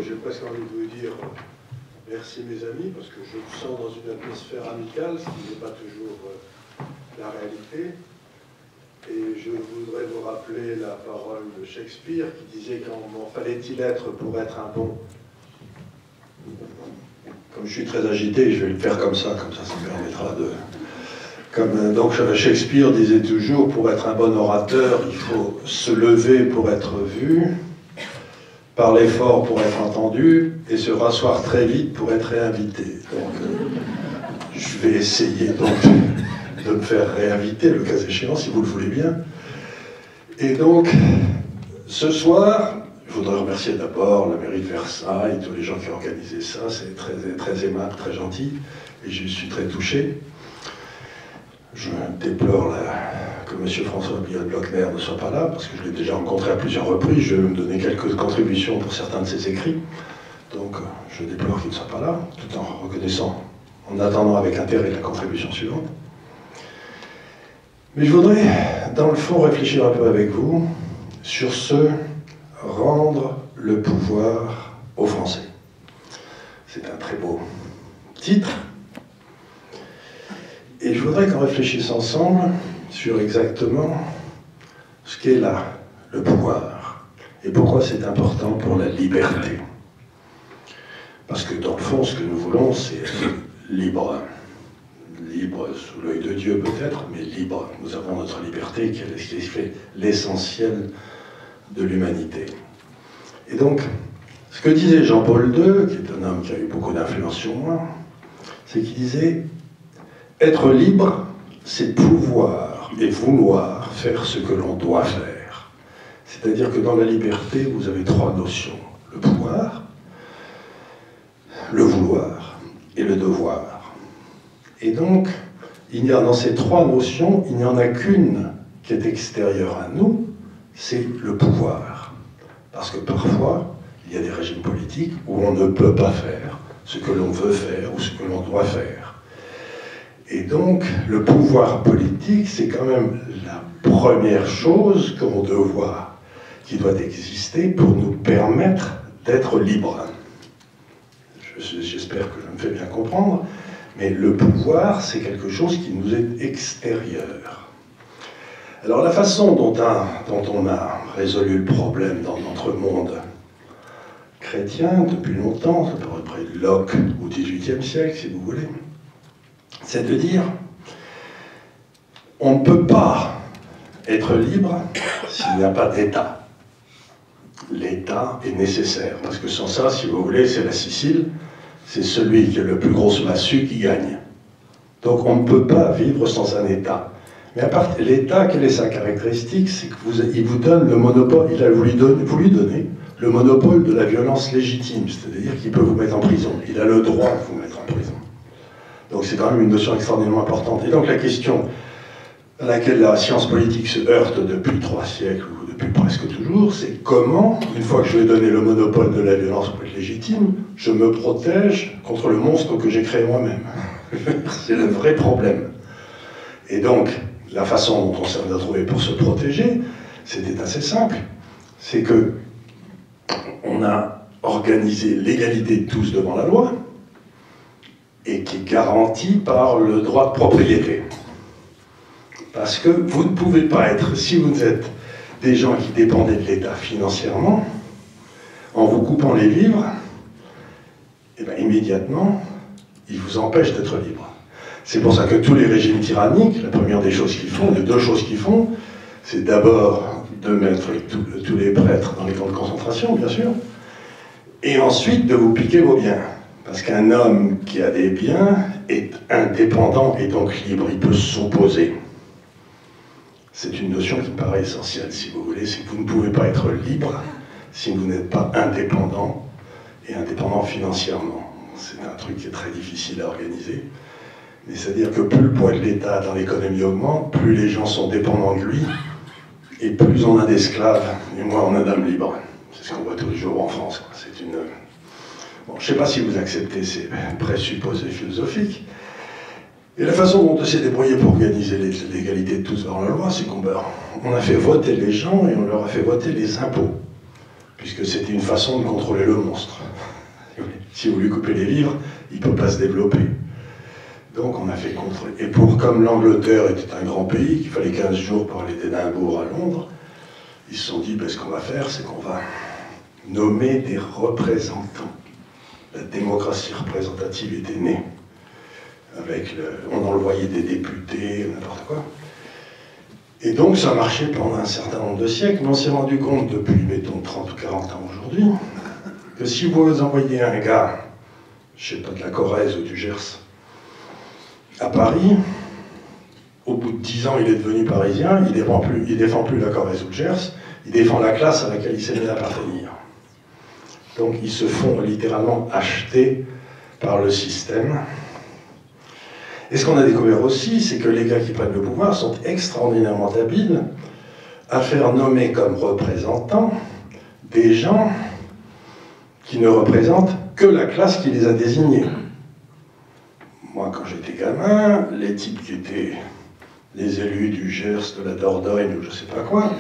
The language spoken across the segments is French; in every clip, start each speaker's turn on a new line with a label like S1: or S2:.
S1: j'ai presque envie de vous dire merci mes amis, parce que je me sens dans une atmosphère amicale, ce qui n'est pas toujours la réalité. Et je voudrais vous rappeler la parole de Shakespeare qui disait qu'en fallait-il être pour être un bon. Comme je suis très agité, je vais le faire comme ça me permettra de... donc Shakespeare disait toujours, pour être un bon orateur, il faut se lever pour être vu, parler fort pour être entendu, et se rasseoir très vite pour être réinvité. Donc, je vais essayer donc de me faire réinviter, le cas échéant, si vous le voulez bien. Et donc, ce soir, je voudrais remercier d'abord la mairie de Versailles, tous les gens qui ont organisé ça, c'est très, très aimable, très gentil, et je suis très touché. Je déplore que M. François Blochner ne soit pas là, parce que je l'ai déjà rencontré à plusieurs reprises, je vais me donner quelques contributions pour certains de ses écrits, donc je déplore qu'il ne soit pas là, tout en reconnaissant, en attendant avec intérêt la contribution suivante. Mais je voudrais, dans le fond, réfléchir un peu avec vous sur ce rendre le pouvoir aux Français. C'est un très beau titre. Et je voudrais qu'on réfléchisse ensemble sur exactement ce qu'est là le pouvoir et pourquoi c'est important pour la liberté. Parce que dans le fond, ce que nous voulons, c'est être libre. Libre sous l'œil de Dieu peut-être, mais libre. Nous avons notre liberté qui fait l'essentiel de l'humanité. Et donc, ce que disait Jean-Paul II, qui est un homme qui a eu beaucoup d'influence sur moi, c'est qu'il disait « Être libre, c'est pouvoir et vouloir faire ce que l'on doit faire. » C'est-à-dire que dans la liberté, vous avez trois notions. Le pouvoir, le vouloir et le devoir. Et donc, il y a dans ces trois notions, il n'y en a qu'une qui est extérieure à nous, c'est le pouvoir. Parce que parfois, il y a des régimes politiques où on ne peut pas faire ce que l'on veut faire ou ce que l'on doit faire. Et donc, le pouvoir politique, c'est quand même la première chose qui doit exister pour nous permettre d'être libres. J'espère que je me fais bien comprendre. Mais le pouvoir, c'est quelque chose qui nous est extérieur. Alors la façon dont on a résolu le problème dans notre monde chrétien depuis longtemps, c'est à peu près Locke au XVIIIe siècle, si vous voulez, c'est de dire on ne peut pas être libre s'il n'y a pas d'État. L'État est nécessaire, parce que sans ça, si vous voulez, c'est la Sicile. C'est celui qui a le plus gros massue qui gagne. Donc on ne peut pas vivre sans un État. Mais à part l'État, quelle est sa caractéristique? C'est qu'il vous donne le monopole, vous lui donnez le monopole de la violence légitime, c'est-à-dire qu'il peut vous mettre en prison. Il a le droit de vous mettre en prison. Donc c'est quand même une notion extraordinairement importante. Et donc la question à laquelle la science politique se heurte depuis 3 siècles, ou depuis presque toujours, c'est comment, une fois que je vais donner le monopole de la violence légitime, je me protège contre le monstre que j'ai créé moi-même. C'est le vrai problème. Et donc, la façon dont on s'est trouvé pour se protéger, c'était assez simple. C'est que on a organisé l'égalité de tous devant la loi, et qui est garantie par le droit de propriété. Parce que vous ne pouvez pas être, si vous êtes des gens qui dépendaient de l'État financièrement, en vous coupant les vivres, et bien immédiatement, ils vous empêchent d'être libre. C'est pour ça que tous les régimes tyranniques, la première des choses qu'ils font, les deux choses qu'ils font, c'est d'abord de mettre tous les prêtres dans les camps de concentration, bien sûr, et ensuite de vous piquer vos biens. Parce qu'un homme qui a des biens est indépendant et donc libre, il peut s'opposer. C'est une notion qui me paraît essentielle, si vous voulez, c'est que vous ne pouvez pas être libre si vous n'êtes pas indépendant, et indépendant financièrement. C'est un truc qui est très difficile à organiser. Mais c'est-à-dire que plus le poids de l'État dans l'économie augmente, plus les gens sont dépendants de lui, et plus on a d'esclaves, et moins on a d'hommes libres. C'est ce qu'on voit tous les jours en France. C'est une... Bon, je ne sais pas si vous acceptez ces présupposés philosophiques. Et la façon dont on s'est débrouillé pour organiser l'égalité de tous devant la loi, c'est qu'on a fait voter les gens et on leur a fait voter les impôts, puisque c'était une façon de contrôler le monstre. Si vous lui coupez les vivres, il ne peut pas se développer. Donc on a fait contre. Et comme l'Angleterre était un grand pays, qu'il fallait 15 jours pour aller d'Édimbourg à Londres, ils se sont dit, ben, ce qu'on va faire, c'est qu'on va nommer des représentants. La démocratie représentative était née. On envoyait des députés, n'importe quoi. Et donc ça a marché pendant un certain nombre de siècles, mais on s'est rendu compte depuis, mettons, 30 ou 40 ans aujourd'hui, que si vous envoyez un gars, je ne sais pas, de la Corrèze ou du Gers, à Paris, au bout de 10 ans, il est devenu parisien, il ne défend plus la Corrèze ou le Gers, il défend la classe à laquelle il s'est mis à appartenir. Donc ils se font littéralement acheter par le système. Et ce qu'on a découvert aussi, c'est que les gars qui prennent le pouvoir sont extraordinairement habiles à faire nommer comme représentants des gens qui ne représentent que la classe qui les a désignés. Moi, quand j'étais gamin, les types qui étaient les élus du Gers, de la Dordogne ou je ne sais pas quoi,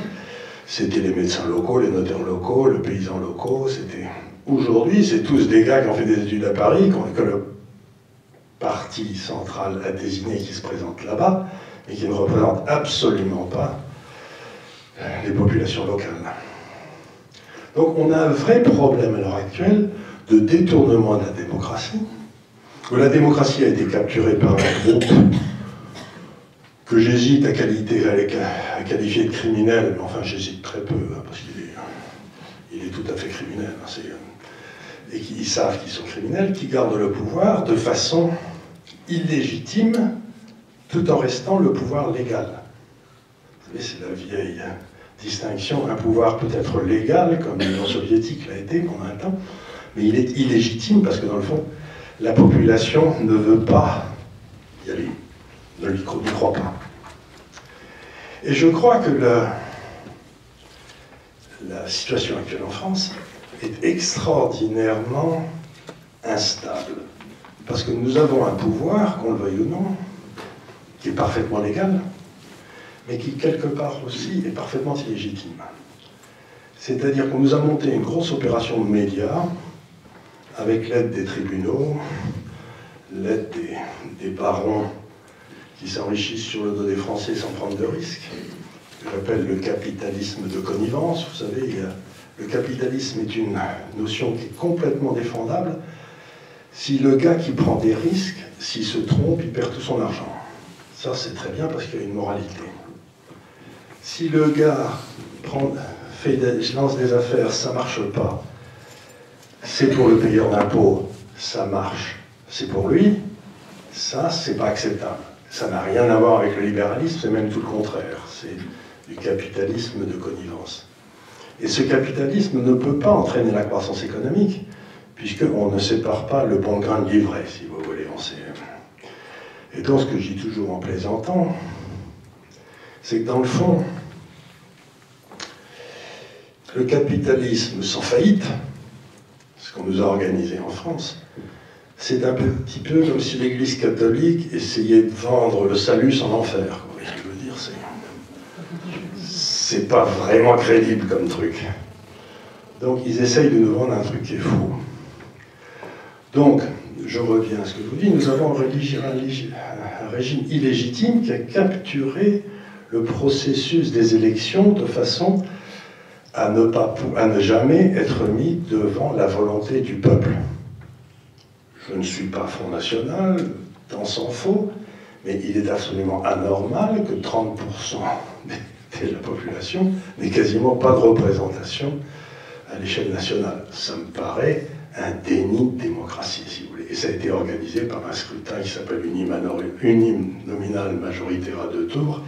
S1: c'était les médecins locaux, les notaires locaux, les paysans locaux, c'était... Aujourd'hui, c'est tous des gars qui ont fait des études à Paris, que le parti central a désigné, qui se présentent là-bas, mais qui ne représentent absolument pas les populations locales. Donc on a un vrai problème à l'heure actuelle de détournement de la démocratie, où la démocratie a été capturée par un groupe que j'hésite à qualifier de criminel, mais enfin j'hésite très peu, hein, parce qu'il est tout à fait criminel, hein, et qu'ils savent qu'ils sont criminels, qui gardent le pouvoir de façon illégitime, tout en restant le pouvoir légal. Vous savez, c'est la vieille distinction, un pouvoir peut être légal, comme l'Union soviétique l'a été pendant un temps, mais il est illégitime parce que dans le fond, la population ne veut pas y aller, ne lui croit pas. Et je crois que la situation actuelle en France est extraordinairement instable. Parce que nous avons un pouvoir, qu'on le veuille ou non, qui est parfaitement légal, mais qui, quelque part aussi, est parfaitement illégitime. C'est-à-dire qu'on nous a monté une grosse opération de médias, avec l'aide des tribunaux, l'aide des barons qui s'enrichissent sur le dos des Français sans prendre de risques, que j'appelle le capitalisme de connivence. Vous savez, le capitalisme est une notion qui est complètement défendable. Si le gars qui prend des risques, s'il se trompe, il perd tout son argent. Ça, c'est très bien parce qu'il y a une moralité. Si le gars lance des affaires, ça ne marche pas, c'est pour le payeur d'impôts, ça marche, c'est pour lui, ça, c'est pas acceptable. Ça n'a rien à voir avec le libéralisme, c'est même tout le contraire. C'est du capitalisme de connivence. Et ce capitalisme ne peut pas entraîner la croissance économique, puisqu'on ne sépare pas le bon grain de l'ivraie, si vous voulez. Et donc, ce que je dis toujours en plaisantant, c'est que dans le fond, le capitalisme sans faillite, ce qu'on nous a organisé en France, c'est un petit peu comme si l'Église catholique essayait de vendre le salut sans enfer. Vous voyez ce que je veux dire, c'est pas vraiment crédible comme truc. Donc, ils essayent de nous vendre un truc qui est faux. Donc, je reviens à ce que je vous dis, nous avons un régime illégitime qui a capturé le processus des élections de façon à ne jamais être mis devant la volonté du peuple. Je ne suis pas Front National, tant s'en faut, mais il est absolument anormal que 30% de la population n'ait quasiment pas de représentation à l'échelle nationale. Ça me paraît un déni de démocratie, si vous voulez. Et ça a été organisé par un scrutin qui s'appelle uninominal majoritaire à 2 tours,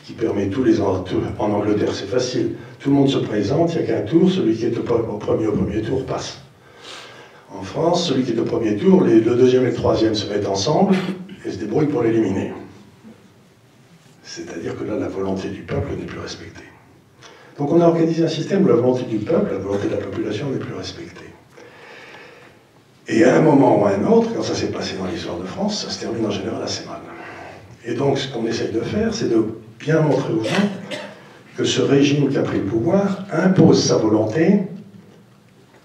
S1: qui permet tous les en Angleterre, c'est facile. Tout le monde se présente, il n'y a qu'un tour, celui qui est au premier tour passe. En France, celui qui est au premier tour, le deuxième et le troisième se mettent ensemble et se débrouillent pour l'éliminer. C'est-à-dire que là, la volonté du peuple n'est plus respectée. Donc on a organisé un système où la volonté du peuple, la volonté de la population n'est plus respectée. Et à un moment ou à un autre, quand ça s'est passé dans l'histoire de France, ça se termine en général assez mal. Et donc ce qu'on essaye de faire, c'est de bien montrer aux gens que ce régime qui a pris le pouvoir impose sa volonté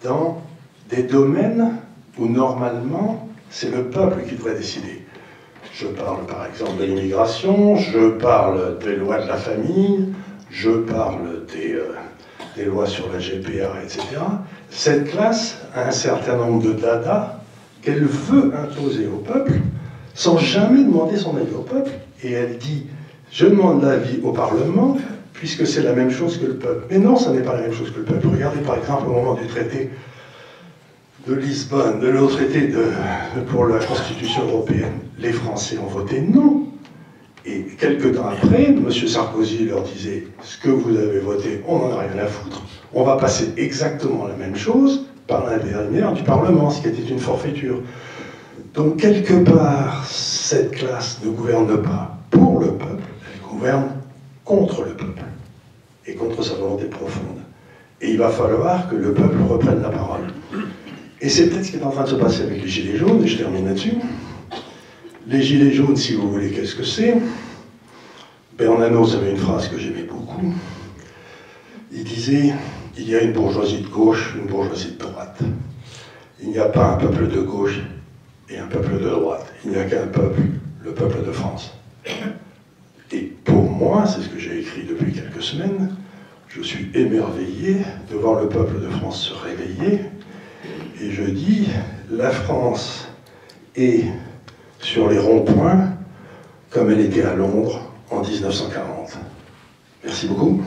S1: dans des domaines où normalement, c'est le peuple qui devrait décider. Je parle par exemple de l'immigration, je parle des lois de la famille, je parle des lois sur la GPA, etc. Cette classe a un certain nombre de dada qu'elle veut imposer au peuple sans jamais demander son avis au peuple. Et elle dit, je demande l'avis au Parlement, puisque c'est la même chose que le peuple. Mais non, ça n'est pas la même chose que le peuple. Regardez par exemple au moment du traité de Lisbonne, de l'autre traité pour la Constitution européenne. Les Français ont voté non. Et quelques temps après, M. Sarkozy leur disait, ce que vous avez voté, on n'en a rien à foutre. On va passer exactement la même chose par l'intérieur du Parlement, ce qui était une forfaiture. Donc quelque part, cette classe ne gouverne pas pour le peuple, elle gouverne contre le peuple et contre sa volonté profonde. Et il va falloir que le peuple reprenne la parole. Et c'est peut-être ce qui est en train de se passer avec les Gilets jaunes, et je termine là-dessus. Les Gilets jaunes, si vous voulez, qu'est-ce que c'est? Bernanos avait une phrase que j'aimais beaucoup. Il disait, il y a une bourgeoisie de gauche, une bourgeoisie de droite. Il n'y a pas un peuple de gauche et un peuple de droite. Il n'y a qu'un peuple, le peuple de France. Et pour moi, c'est ce que j'ai écrit depuis quelques semaines, je suis émerveillé de voir le peuple de France se réveiller. Et je dis, la France est sur les ronds-points comme elle était à Londres en 1940. Merci beaucoup.